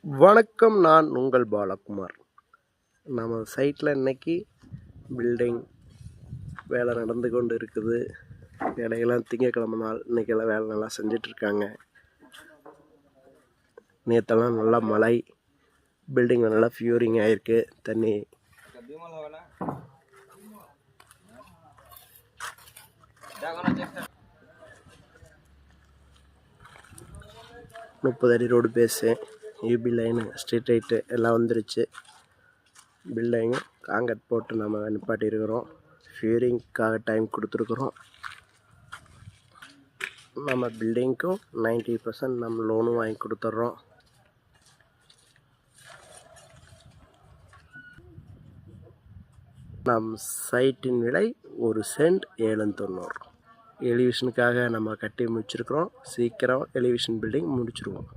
வணக்கம், நான் உங்கள் பாலகுமார். நம்ம சைட்டில் இன்னைக்கு பில்டிங் வேலை நடந்து கொண்டு இருக்குது. வேலையெல்லாம் திங்கக்கிழமை நாள், இன்றைக்கெல்லாம் வேலை நல்லா செஞ்சிட்ருக்காங்க. நேற்றெல்லாம் நல்லா மழை, பில்டிங் நல்லா ஃபியூரிங் ஆகிருக்கு. தண்ணி 30 அடி road face, UB line, street light எல்லாம் வந்துருச்சு. பில்டிங்கு காங்கிரீட் போட்டு நம்ம நிப்பாட்டி இருக்கிறோம். ஃபியூரிங்க்காக டைம் கொடுத்துருக்குறோம். நம்ம பில்டிங்க்கும் 90% நம்ம லோனும் வாங்கி கொடுத்துட்றோம். நம் சைட்டின் விலை 1 சென்ட் 790. எலிவேஷனுக்காக நம்ம கட்டி முடிச்சிருக்கிறோம். சீக்கிரம் எலிவேஷன் பில்டிங் முடிச்சிருவோம்.